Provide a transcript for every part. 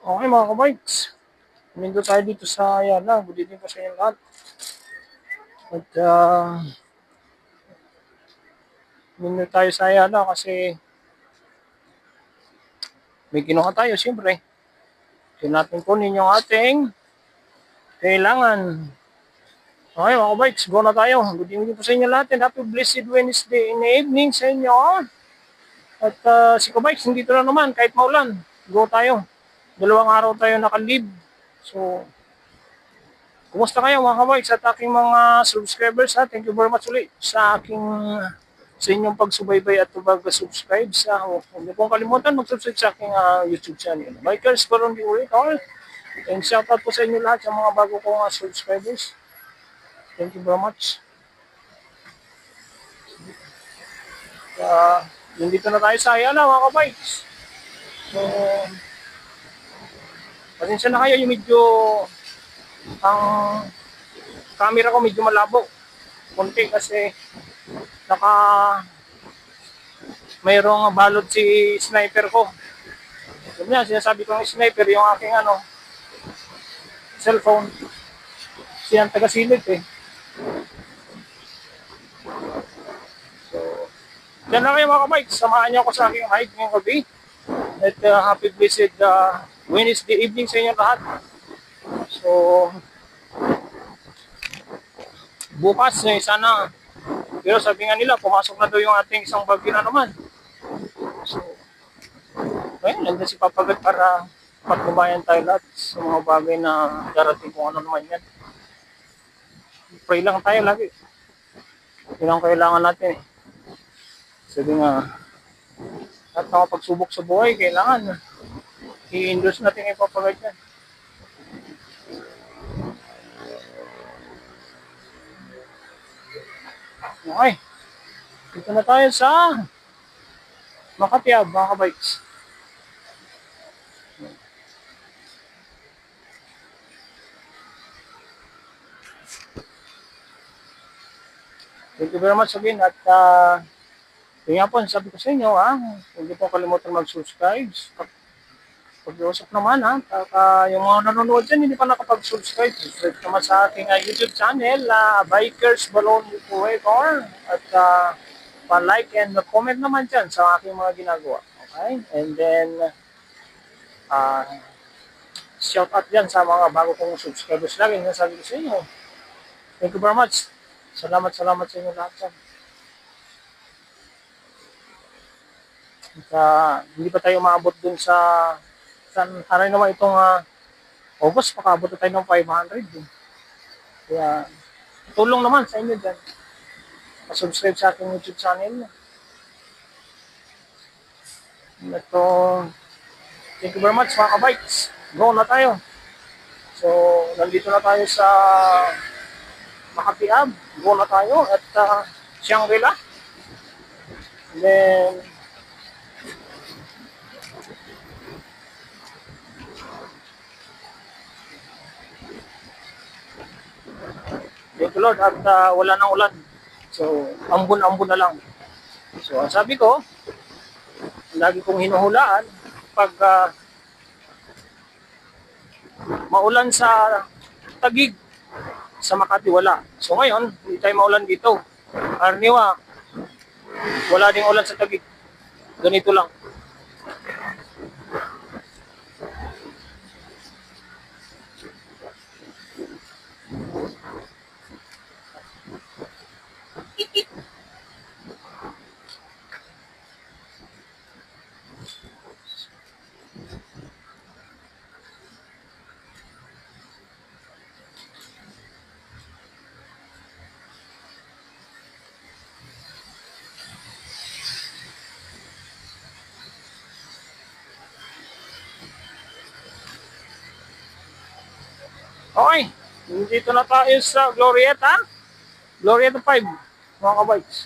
Okay mga kabikes, nandito tayo dito sa Ayala. Good evening po sa inyo lahat. At nandito tayo sa Ayala kasi may kinuha tayo siyempre. So natin kunin yung ating kailangan. Okay mga kabikes, go na tayo. Good evening po sa inyo lahat and happy blessed Wednesday in the evening sa inyo. At si kabikes, nandito na naman kahit maulan. Go tayo. 2 araw tayo naka-leave. So, kumusta kayo mga kabikes at aking mga subscribers ha? Thank you very much ulit sa inyong pagsubaybay at pag-subscribe sa huwag niyo pong kalimutan mag-subscribe sa aking YouTube channel. Bikers Baron di ulit all. And shout out po sa inyo lahat sa mga bago kong subscribers. Thank you very much. Nandito na tayo sa Ayala mga kabikes. So, pasensya na kayo yung medyo ang camera ko medyo malabo. Kunti kasi naka mayroong balot si sniper ko. Sabi niya, sinasabi ko ng sniper yung aking cellphone. Siyang taga-silip eh. So, yan lang kayo mga kabikes. Samahan niyo ako sa aking hike ngayong gabi. At happy blessed Wednesday evening sa inyo lahat. So, bukas sana. Pero sabi nga nila, pumasok na daw yung ating isang bagyo na naman. So, ayun, nandiyan si Papagat para pagkubayan tayo lahat sa mga bagay na darating kung ano naman yan. Pray lang tayo lagi. Yun ang kailangan natin eh. Sabi nga, at mga pagsubok sa buhay, kailangan i-endorse natin Papagat yan. Okay. Dito na tayo sa Makati mga kabikes. Thank you very much again at yun nga po, sabi ko sa inyo hindi po kalimutan mag-subscribe. Pag-iusap naman yung mga nanonood dyan, hindi pa nakapag-subscribe. Subscribe naman sa aking YouTube channel, Bikers Balon Operator. At pa-like and comment naman dyan sa aking mga ginagawa. Okay? And then, shout out dyan sa mga bago kong subscribers lagi. Sabi ko sa inyo, thank you very much. Salamat sa inyo lahat dyan. At, hindi pa tayo maabot dun sa ano naman itong August, makaabot na tayo ng 500 din. Kaya, tulong naman sa inyo dyan. Pa-subscribe sa aking YouTube channel. Ito, thank you very much mga kabikes. Go na tayo. So, nandito na tayo sa Makati Ave. Go na tayo at Shangri-La. Then, thank you Lord at wala nang ulan. So, ambon-ambon na lang. So, ang sabi ko, lagi kong hinuhulaan, pag maulan sa Taguig, sa Makati wala. So ngayon, hindi tayo maulan dito. Arniwa, wala ding ulan sa Taguig. Ganito lang. Okay, dito na tayo sa Glorieta. Glorieta 5, mga kabikes.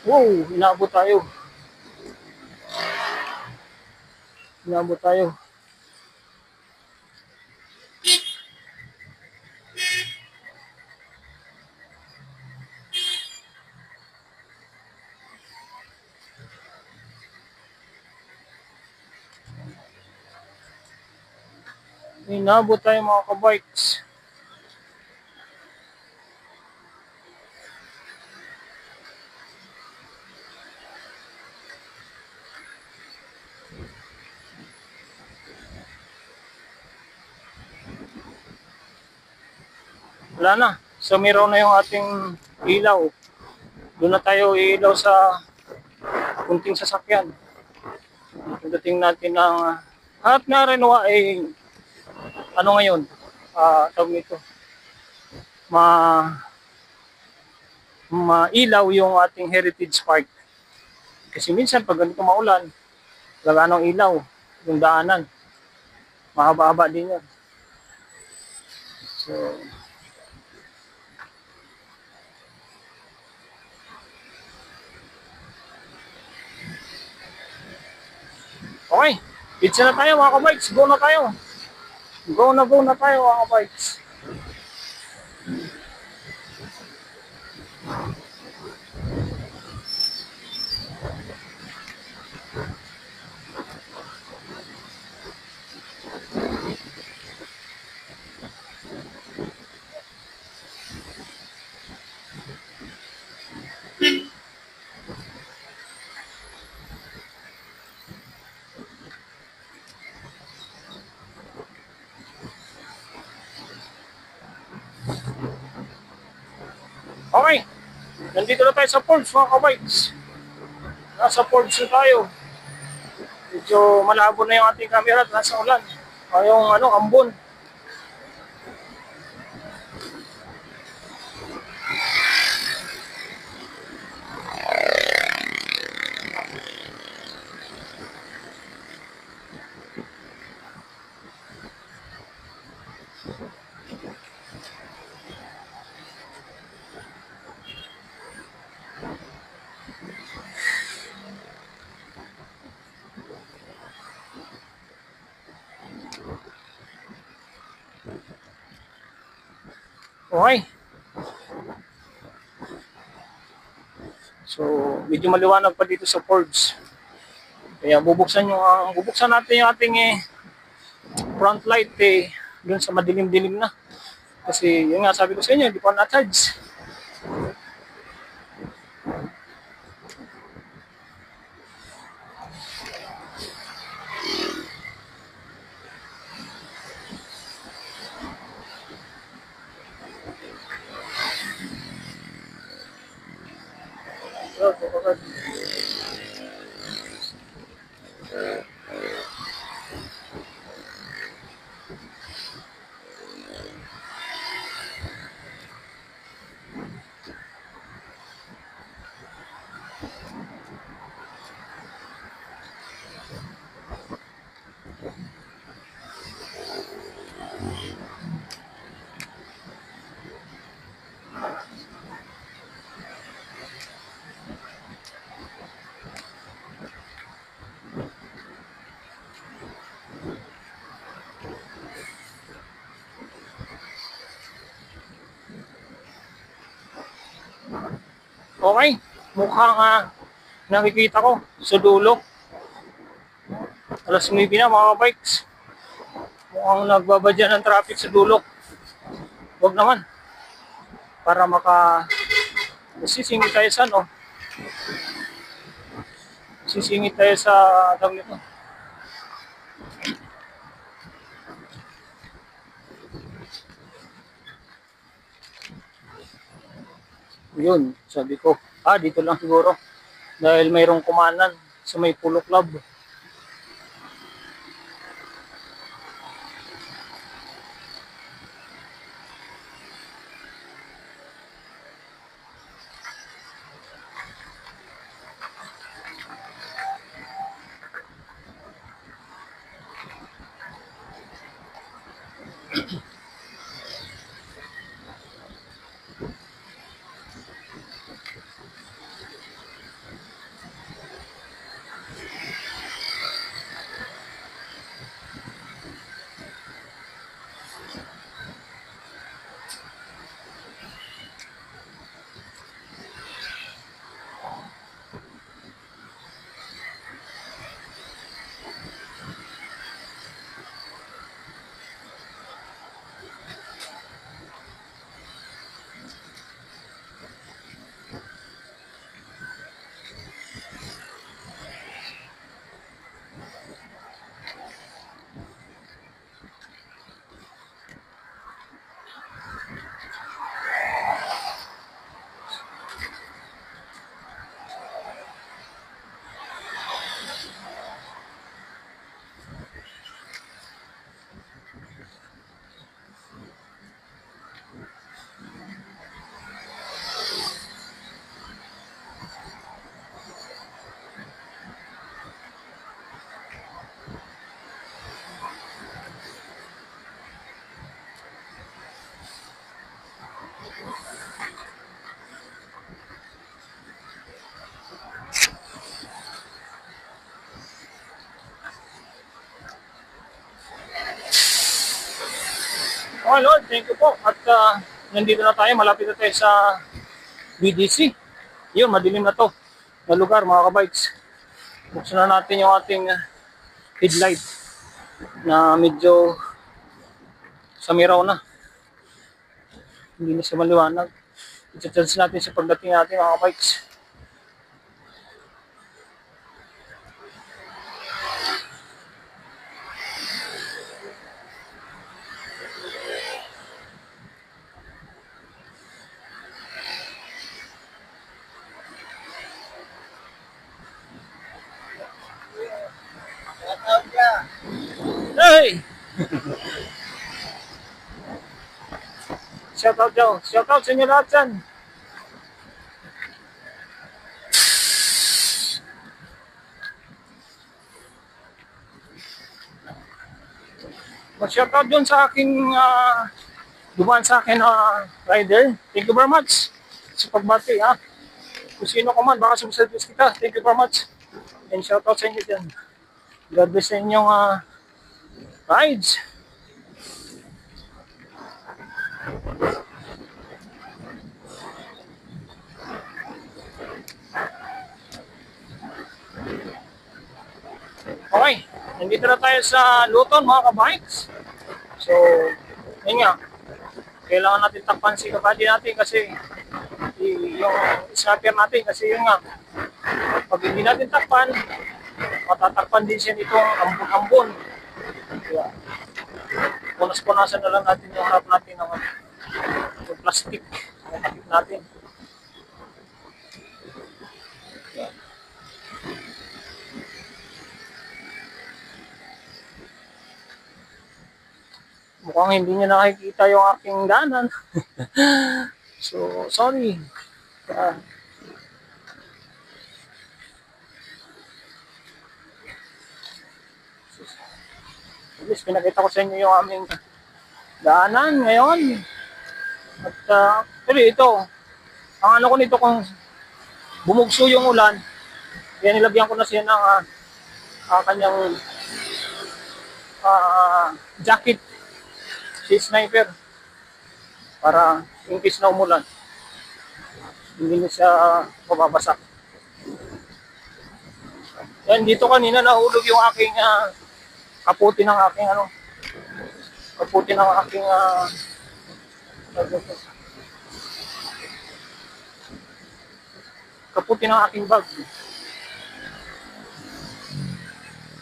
Wow, inaabot tayo. Inaabot tayo. Inabot tayo mga kabikes. Wala na. Sumiraw na yung ating ilaw. Doon na tayo ilaw sa kunting sasakyan. Pagdating natin ng harap na Renoa ay ano ngayon? Tawag nito. Mailaw yung ating Heritage Park. Kasi minsan pag ganito maulan, wala nang ilaw yung daanan. Mahaba-haba din yan. So, okay. Pizza na tayo mga kabikes. Go na tayo. Go na tayo mga kabikes. Okay. Nandito na tayo sa Forbes mga kabikes. Nasa Forbes na tayo. Medyo malabo na yung ating camera at nasa ulan. Yung ambon. Okay. So, medyo maliwanag pa dito sa Forbes. Kaya bubuksan natin yung ating front light doon sa madilim-dilim na. Kasi yun nga sabi ko sa inyo, hindi pa na-charge. Okay, mukhang nakikita ko sa dulo. Alas 9 na mga bikes. Mukhang nagbabadya ng traffic sa dulo. Huwag naman. Para sisingit tayo sa sisingit tayo sa tawag nito. Yun, sabi ko, dito lang siguro. Dahil mayroong kumanan sa may Polo Club. Okay Lord, thank you po. At nandito na tayo, malapit na tayo sa BDC. Yun, madilim na to na lugar mga kabikes. Buksan na natin yung ating headlight na medyo samiraw na. Hindi na siya maliwanag. I-charge natin sa pagdating natin mga kabikes. Hey! Shout out daw. Shout out sa inyo lahat dyan. Mag-shout out dyan sa aking dumaan sa akin rider. Thank you very much sa pagbati ha. Kung sino ka man, baka sumiservice kita. Thank you very much. And shout out sa inyo dyan. God bless sa inyong rides. Okay, nandito na tayo sa Luton mga kabikes. So, yun nga. Kailangan natin takpan si kabady natin kasi yung snapper natin kasi yun nga. Pag hindi natin takpan, matatakpan din siya nitong ambon-ambon. Kaya, punas-punasan na lang natin yung harap natin ng yung plastic na takip natin. Mukhang hindi niya nakikita yung aking daanan. So, sorry. At least pinakita ko sa inyo yung aming daanan ngayon. At actually ito, ang ano ko nito kung bumugso yung ulan, kaya nilagyan ko na siya ng kanyang jacket. Si sniper para in case na umulan hindi na siya mababasak. Yan, dito kanina nahulog yung aking kaputi ng aking kaputi ng aking kaputi ng aking bag.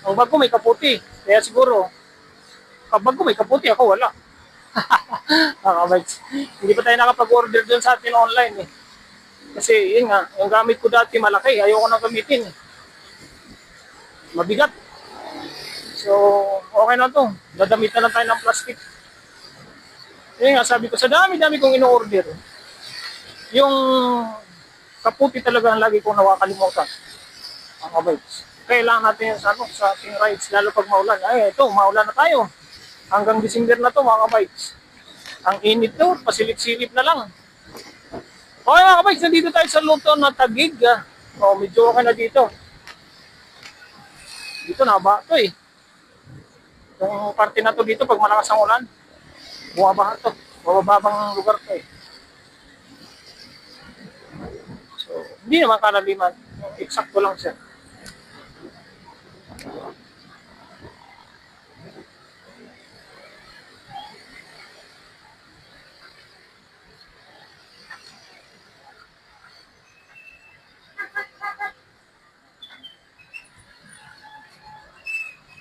Ang bag ko may kaputi, kaya siguro kapag ko may kaputi ako wala. Hindi pa tayo nakapag-order doon sa atin online eh. Kasi yun nga, yung gamit ko dati malaki, ayoko nang gamitin eh. Mabigat. So, okay na to. Dadamit na lang tayo ng plastic. Yun nga, sabi ko, sa dami-dami kong ino-order, yung kaputi talaga ang lagi kong nakakalimutan. Mga kabikes. Kailangan natin yan sa ating rides, lalo pag maulan. Ay, ito, maulan na tayo. Hanggang December na to mga kabikes. Ang init to, pasilip-silip na lang. Okay mga kabikes, nandito tayo sa Luton na Taguig. Medyo okay na dito. Dito na ba ito eh. Yung parte na to dito, pag malakas ang ulan, bumabaha to. Mabababang lugar to eh. So, hindi naman kalaliman. Eksakto lang siya.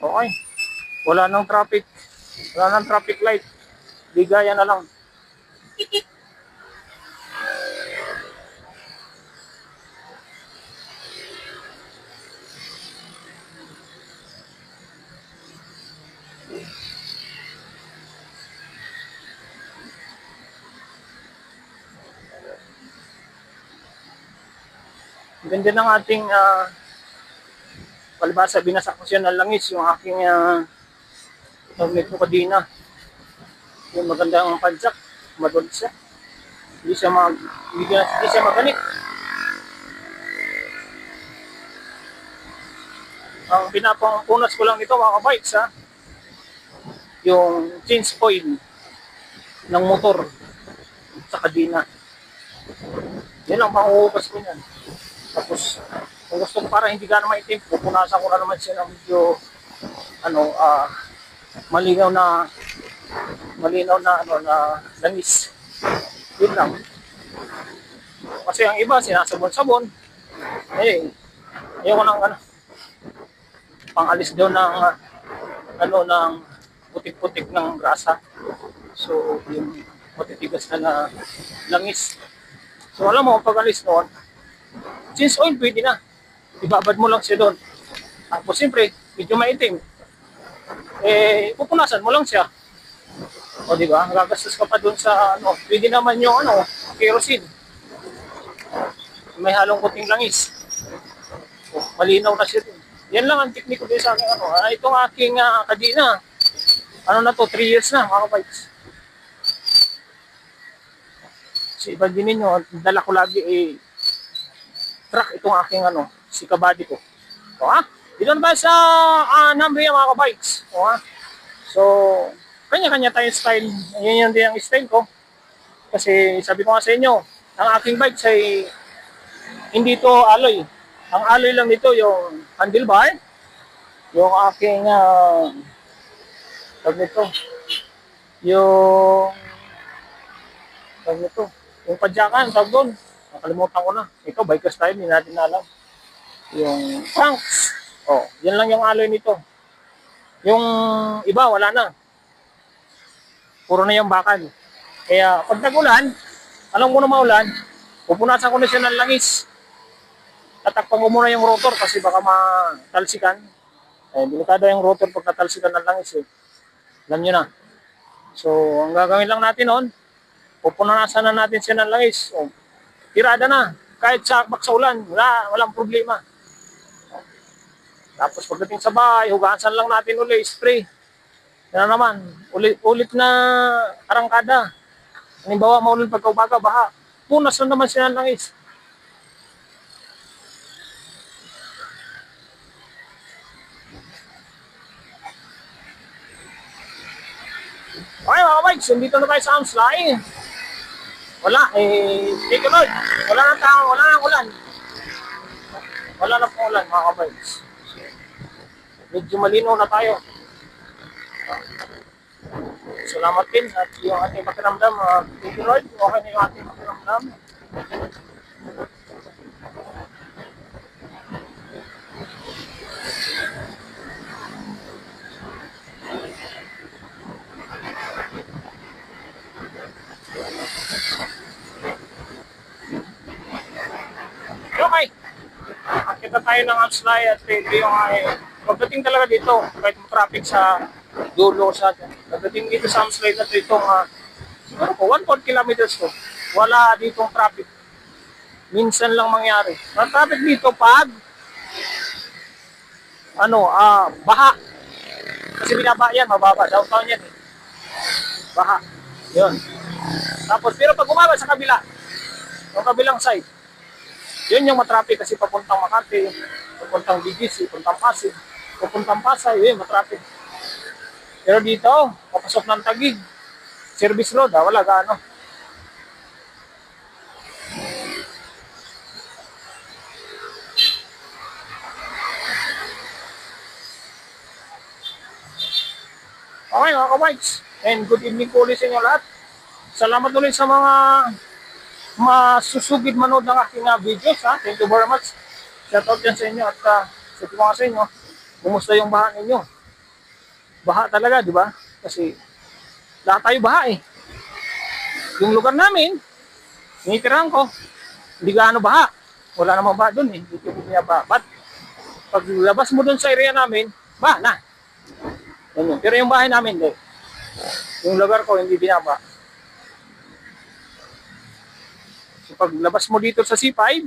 Okay. Wala nang traffic. Wala nang traffic light. Ligaya na lang. Ganda ng ating palibasa, binasak ko siya ng langis yung aking magnet ko kadina. Yung magandang padjak, madod siya. Hindi siya maganik. Ang pinapangpunas ko lang ito mga kabikes yung change oil. ng motor sa kadena. Yan ang mahuhugas ko niyan. Tapos, kung gusto ko para hindi gano'ng maitim, pupunasan ko na naman siya ng medyo, malinaw na, langis. Yun lang. Kasi ang iba, sinasabon-sabon. Eh, ayoko ng, pangalis daw ng, ng putik-putik ng grasa. So, yung matitigas na langis. So, alam mo, pag alis noon, since oil, pwede na. Ibabad mo lang siya doon. Tapos, siyempre, medyo maitim. Pupunasan mo lang siya. O, di ba? Gagastos ka pa doon sa, pwede naman yung, kerosene. May halong puting langis. O, malinaw na siya doon. Yan lang ang teknik ko din sa aking, itong aking kadena. Na to, 3 years na, mga kabikes. So, iba din ninyo, dala ko lagi truck itong aking si kabady ko. O dito na tayo sa Namria mga kabikes. O so, kanya-kanya tayong style. Yan din ang style ko. Kasi sabi ko nga sa inyo, ang aking bikes ay hindi to alloy. Ang alloy lang nito yung handlebar, yung aking tawag nito, yung padyakan, tawag doon. Nakalimutan ko na. Ito, biker style, hindi natin alam. Yung trunks. Yan lang yung alloy nito. Yung iba, wala na. Puro na yung bakal. Kaya, pag nag-ulan, alam ko na maulan, pupunasan ko na siya ng langis. Tatakpan ko muna yung rotor kasi baka matalsikan. Delikado yung rotor pag natalsikan ng langis. Alam nyo na. So, ang gagawin lang natin noon, pupunasan na natin siya ng langis. Tirada na. Kahit sa ulan, walang problema. Tapos pagdating sa bahay, hugasan lang natin uli, spray. Yan na naman, ulit na arangkada. Halimbawa, maulan pagkaubaga, baha. Punas na naman siya ng langis. Okay mga bikes, dito na tayo sa Amslay. Wala, take a load. Wala nang tao, wala nang ulan. Wala na pong ulan mga bikes. Medyo malinaw na tayo. Salamat din at yung ating pakiramdam, take a load. Okay na yung ating pakiramdam. Okay. Akita tayo ng Amslay at ito yung pagdating talaga dito, kahit traffic sa dulo sa pagdating dito sa Amslay na ito, itong siguro po 1.4 kilometers ko, wala ditong traffic. Minsan lang mangyari. Ang traffic dito pag baha. Kasi binaba yan, mababa. Downtown yan Baha. Yun. Tapos, pero pag umaba sa kabila, yung kabilang side, yun yung matraffic kasi papuntang Makati, papuntang BGC, papuntang Pasig, papuntang Pasay, yun, matraffic. Pero dito, papasok ng Taguig, service road, wala gaano. Okay mga kabikes, and good evening po ulit sa inyo lahat. Salamat ulit sa mga masusugid manood ng aking videos. Thank you very much. Shout out yan sa inyo at sabi ko nga sa inyo, kumusta yung baha ninyo? Baha talaga, di ba? Kasi lahat tayo baha Yung lugar namin, tinitirahan ko, hindi gaano baha. Wala namang baha dun Hindi ko binaba. But pag labas mo dun sa area namin, baha na. Yan. Pero yung bahay namin, yung lugar ko, hindi binaba. So pag labas mo dito sa C5,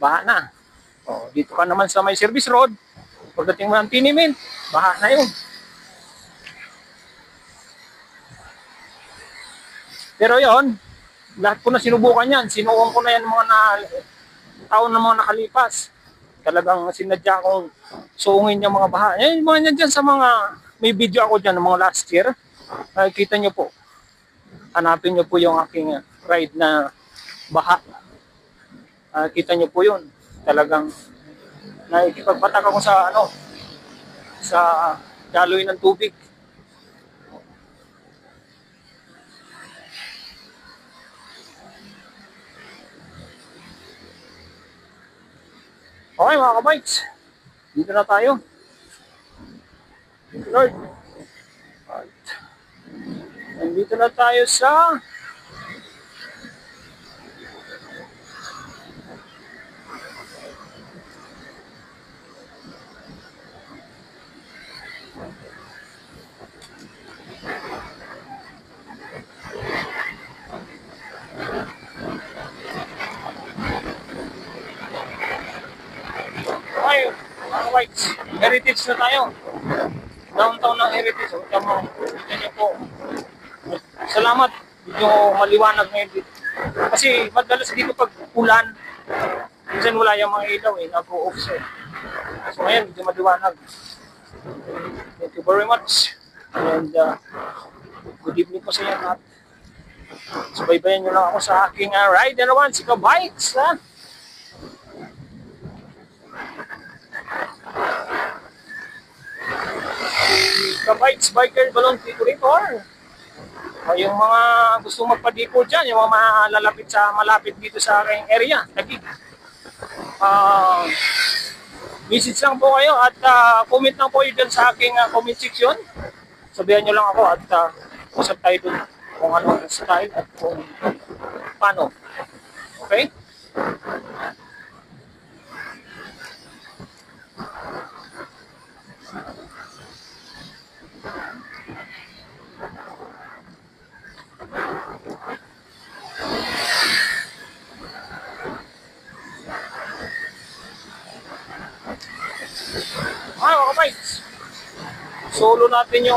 baha na. Dito ka naman sa may service road, pagdating mo ng Tinimin, baha na yun. Pero yon, lahat ko na sinubukan yan. Sinuong ko na yan mga taon na mga nakalipas. Talagang sinadya kong suungin yung mga baha. Yung mga yan dyan sa mga, may video ako dyan ng mga last year. Nakikita nyo po. Hanapin nyo po yung aking ride na baha. Kita nyo po yun. Talagang nakikipagpatak ako sa sa daloy ng tubig. Okay mga kabikes, dito na tayo. Lord. Right. Nandito na tayo sa okay, mga kabikes, Heritage na tayo. Downtown ng Heritage. Tignan niyo po. Salamat. Medyo maliwanag ngayon dito. Kasi madalas dito pag ulan, minsan wala yung mga ilaw nag-o-off siya. So ngayon, medyo maliwanag. Thank you very much. And good evening po sa inyo lahat. Subaybayan nyo lang ako sa aking ride na naman, si Kabikes. Kabikes Biker Balloon Decorator. Yung mga gusto magpa-deco dyan, yung mga malapit dito sa aking area, Taguig. Message lang po kayo at comment lang po yun dyan sa aking comment section. Sabihan nyo lang ako at usap tayo dun kung ano ang style at kung paano. Okay? Ay, mga kabikes. Solo natin yung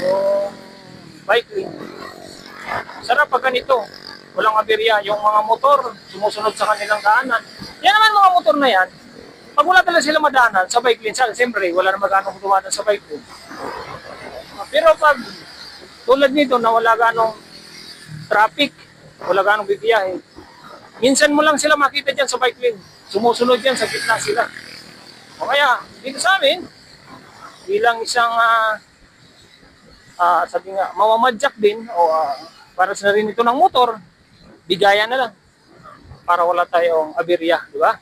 yung bike lane. Sarap pag ganito. Walang aberya. Yung mga motor, sumusunod sa kanilang daanan. Yan naman mga motor na yan. Pag wala talaga sila madanan sa bike lane, siyempre, wala na magano'ng dumanan sa bike lane. Pero pag tulad nito na wala ganong traffic, wala ganong bibiyahe, minsan mo lang sila makita dyan sa bike lane. Sumusunod yan, sa gitna sila. O kaya, dito sa amin, bilang isang, sabi nga, mamamadyak din, o para sa rin ito ng motor, bigayan na lang. Para wala tayong aberya, di ba?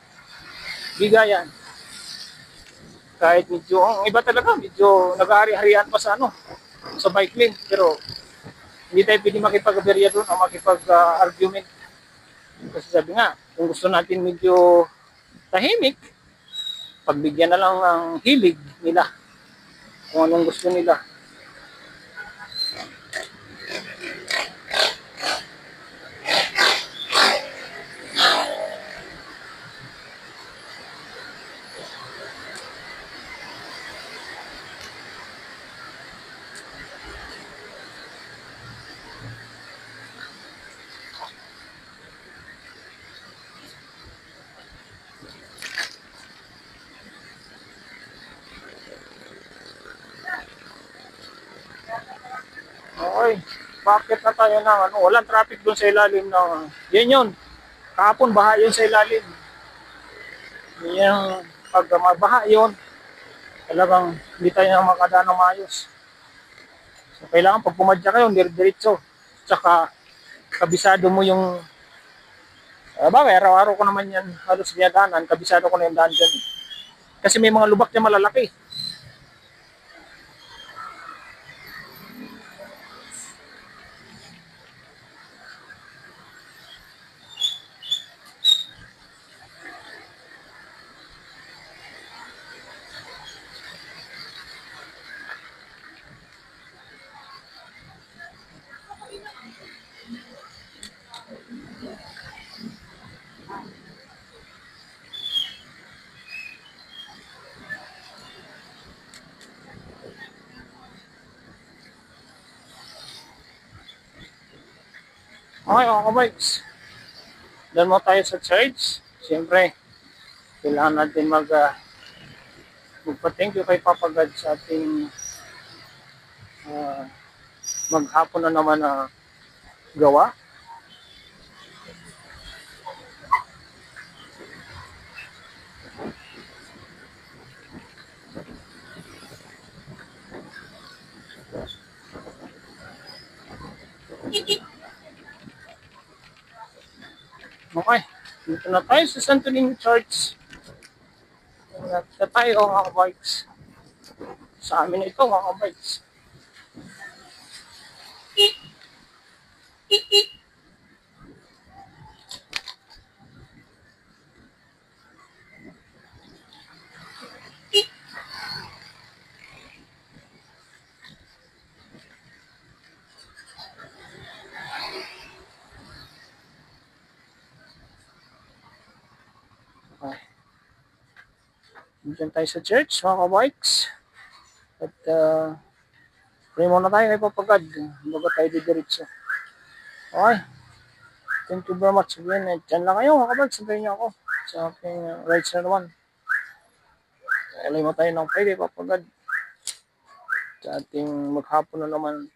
Bigayan. Kahit medyo, ang iba talaga, medyo nag-ahari-harian pa sa sa bike lane. Pero, hindi tayo pwede makipag-aberya doon o makipag-argument. Kasi sabi nga, kung gusto natin medyo tahimik, pagbigyan na lang ang hilig nila kung anong gusto nila. Okay, bakit na tayo ng walang traffic doon sa ilalim ng yan yun. Kahapon baha yun sa ilalim. Yung pag mabaha yun, talagang hindi tayo na makadaan ng maayos. So, kailangan pag pumadya kayo, diretso. Tsaka kabisado mo yung bagay, araw-araw ko naman yan halos dinadaanan, kabisado ko na yung daan dyan. Kasi may mga lubak na malalaki. Okay, mga kabikes. Doon mo tayo sa church. Siyempre, kailangan natin magpa-thank you kay Papa God sa ating maghapon na naman na gawa. Okay, dito na tayo sa Santo Niño Church. At na tayo mga kabikes. Sa amin ito mga kabikes. Okay. Diyan tayo sa church mga kabikes. At pray muna tayo kay Papagad bago tayo didiretso. Okay. Thank you very much again. At dyan lang kayo mga kabikes. Sabihin niyo ako sa aking right side naman. Alay mo tayo ng pray kay Papagad. Sa ating maghapon na naman.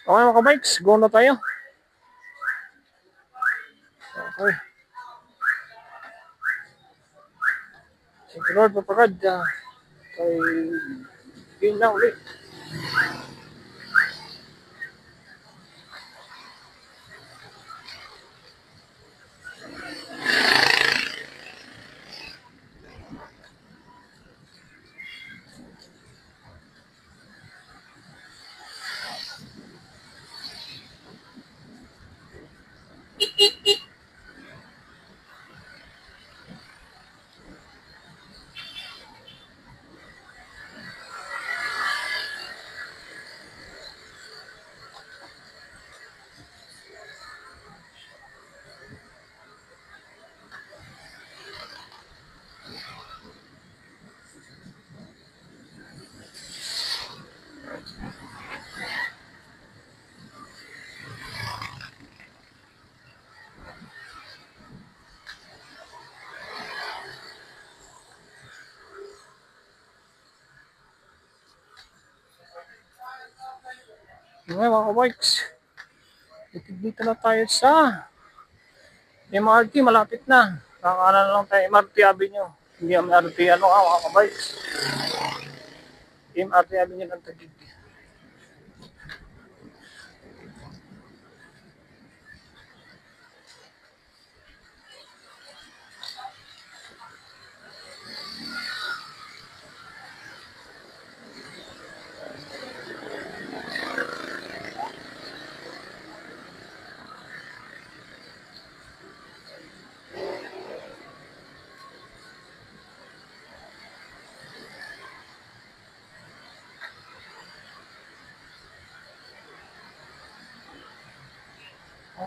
Okay mga kabikes, go na tayo. Okay. Thank you Lord, Papagad. Kay yun na ulit. Ngayon mga kabikes, dito na tayo sa MRT, malapit na. Nakakanan lang tayo MRT Avenue. Hindi MRT ano mga kabikes. MRT Avenue ng Taguig.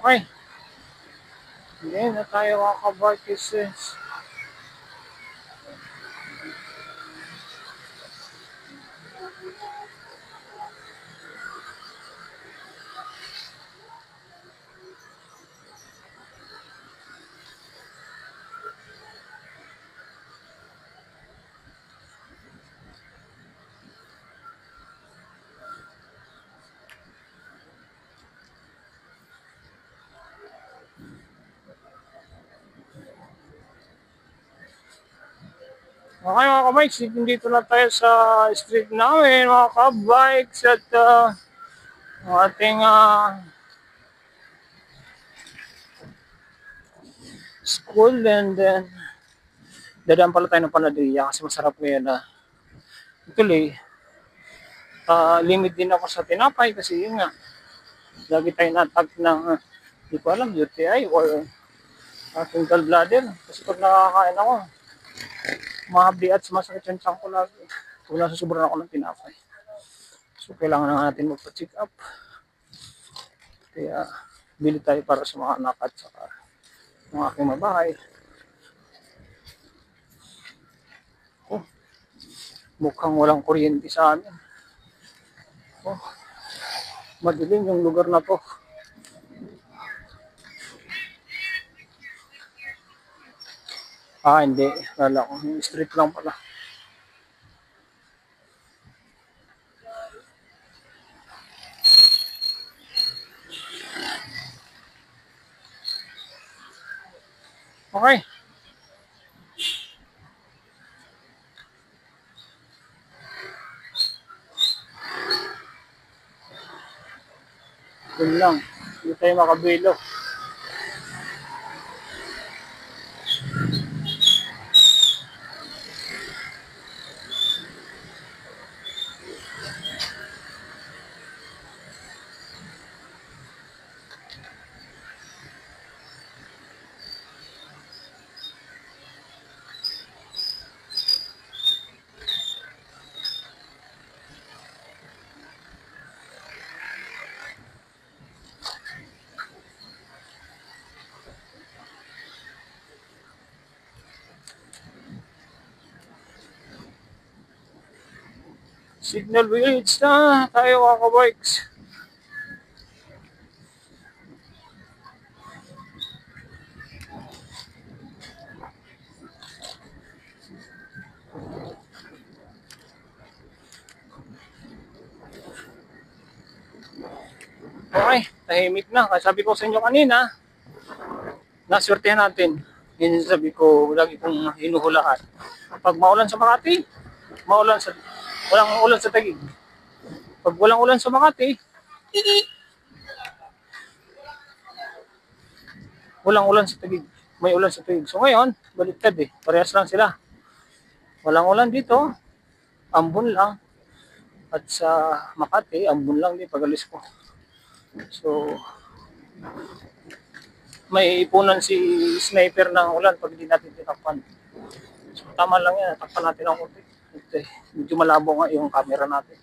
Okay. Hindi na tayo mga kabikes. Okay mga kabikes, dito na tayo sa street namin mga kabikes at ating school and then dadaan pala tayo ng panaderia kasi masarap ngayon na tuloy. Limit din ako sa tinapay kasi yun nga, lagi tayo natag ng hindi ko alam, UTI or ating gallbladder kasi pag nakakain ako, mahabdi at sumasakit yung tiyan ko lagi. Wala sa sobrang ako ng tinapay. So kailangan na natin magpa-check up. Kaya bili tayo para sa mga anak at saka mga aking mabahay. Oh, mukhang walang kuryente sa amin. Oh, madilim yung lugar na to. Hindi. Wala ko. Street lang pala. Okay. Yun lang. Hindi tayo makabilo. Signal village na tayo mga kabikes. Okay, tahimik na. Kasi sabi ko sa inyo kanina, naswertehan natin. Yun yung sabi ko, lagi kong hinuhulaan. Pag maulan sa Makati, walang ulan sa Taguig. Pag walang ulan sa Makati, walang ulan sa Taguig. May ulan sa Taguig. So ngayon, baliktad eh. Parehas lang sila. Walang ulan dito, ambon lang. At sa Makati, ambon lang din pag-alis ko. So, may ipunan si sniper ng ulan pag hindi natin tinakpan. So, tama lang yan. Takpan natin ang konti. Medyo malabo nga yung camera natin.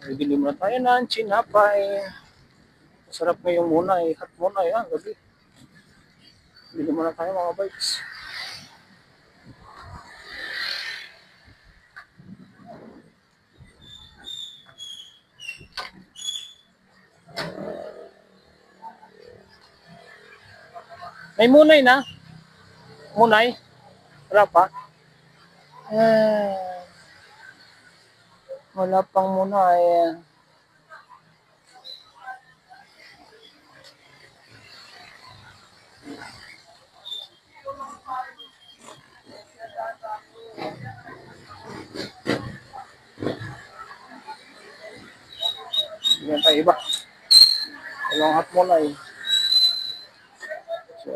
Bibili muna tayo ng chinapay. Masarap ngayong muna eh. Hot muna eh. Gabi. Bili muna tayo mga bikes. May munay na? Munay? Wala pa? Eh, wala pang munay. Yan tayo iba. Walang hot munay. So,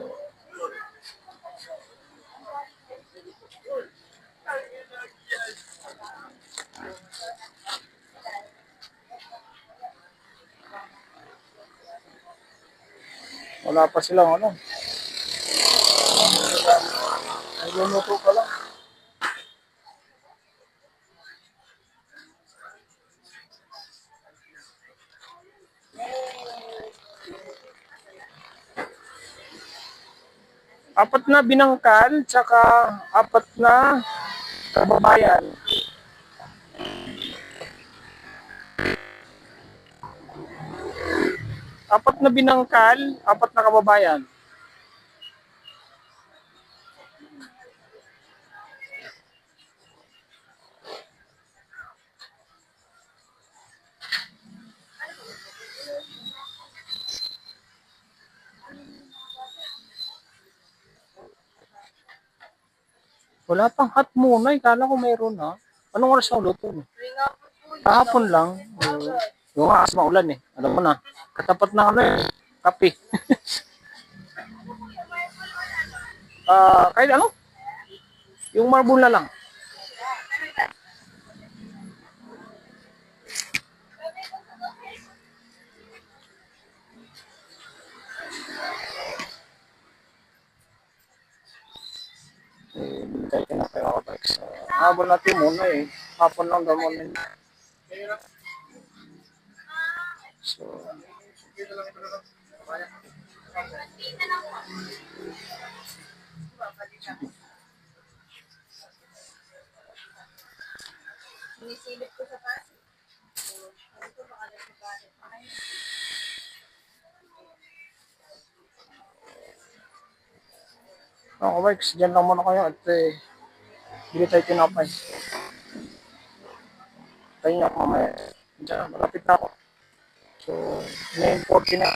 wala pa silang ano. Nagluluto pa lang. Apat na binangkal, tsaka apat na kababayan. Apat na binangkal, apat na kababayan. Wala pang hot munay. Kala ko mayroon ha. Anong oras ang luto? Kahapon lang. Yung nga, as maulan eh. Alam mo na. Katapat na ano eh. Kape. Kahit ano? Yung marble na lang. Tayo na kayo ako bike. So, habang natin muna eh. Hapon lang daw muna. So, Sinisilip ko sa kasi. ako bikes, dyan lang muna kayo at bili tayo tinapay. Tayo niya ako mamaya. Diyan, malapit na ako. So, 9:40 na.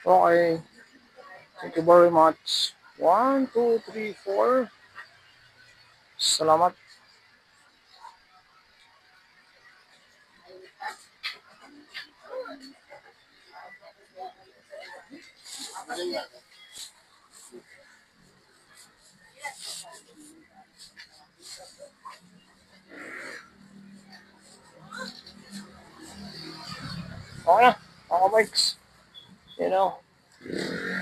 Okay. Thank you very much. 1, 2, 3, 4. Salamat. Okay na. Mga bikes. You know.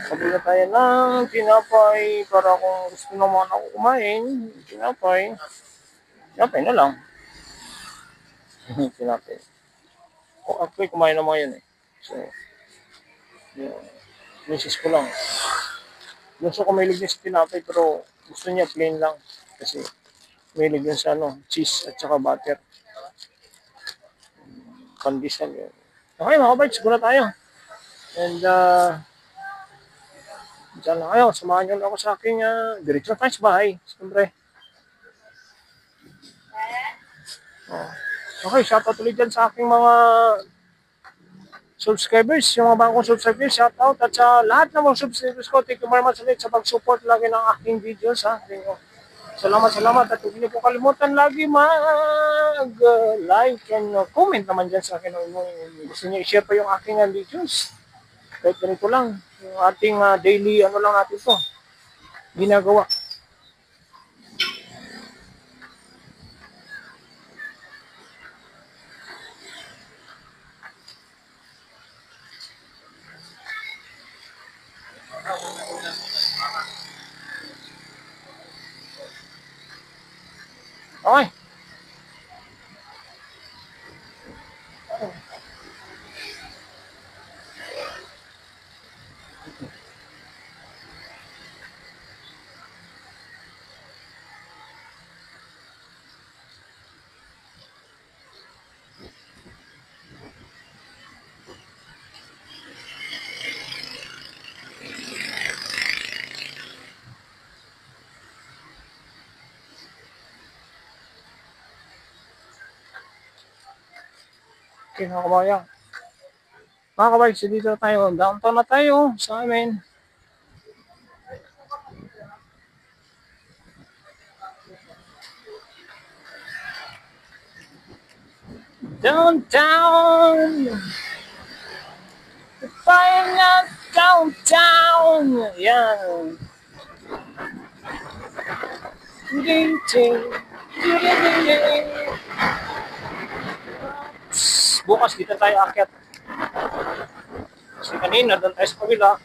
Sabi na tayo ng tinapay para kung gusto naman ako kumain. Tinapay. Tinapay na lang. Tinapay. O, actually, kumain naman yun eh. So, yun. Misis ko lang. Gusto ko may ligyan sa tinapay pero gusto niya plain lang. Kasi may ligyan sa ano, cheese at saka butter. Pandesal yun. Okay mga kabay, siguro tayo. And dyan lang kayo. Samahan nyo lang ako sa aking diretso tayo sa bahay. Siyempre. Okay, shoutout ulit dyan sa aking mga subscribers, yung mga bagong subscribers, shout out. At sa lahat ng mga subscribers ko, thank you very much ulit sa pag-support lagi ng aking videos. Ha? Salamat. At huwag niyo po kalimutan lagi mag-like and comment naman dyan sa akin. Gusto niyo i-share pa yung aking videos. Kahit ganito lang. Yung ating daily, ano lang natin to, ginagawa. Okay. Okay, mga kabayan. Mga kabayan, dito na tayo. Downtown na tayo sa amin. Downtown! Tayo na downtown! Yan. Bukas dito tayo akyat. Kasi kanina doon tayo sa kabila.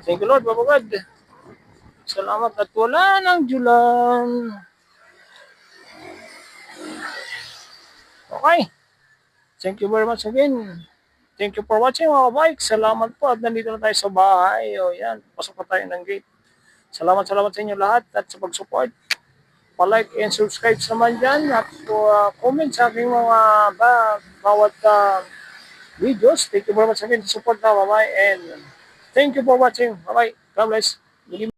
Thank you Lord, Papa God. Salamat at wala ng julan. Okay. Thank you very much again. Thank you for watching mga kabike. Salamat po at nandito na tayo sa bahay. O yan, pasok pa tayo ng gate. Salamat sa inyo lahat at sa pag-support. Pa-like and subscribe naman dyan at comment sa aking mga bawat videos. Thank you very much again sa support na. Bye-bye and thank you for watching. Bye-bye. God bless. Good evening.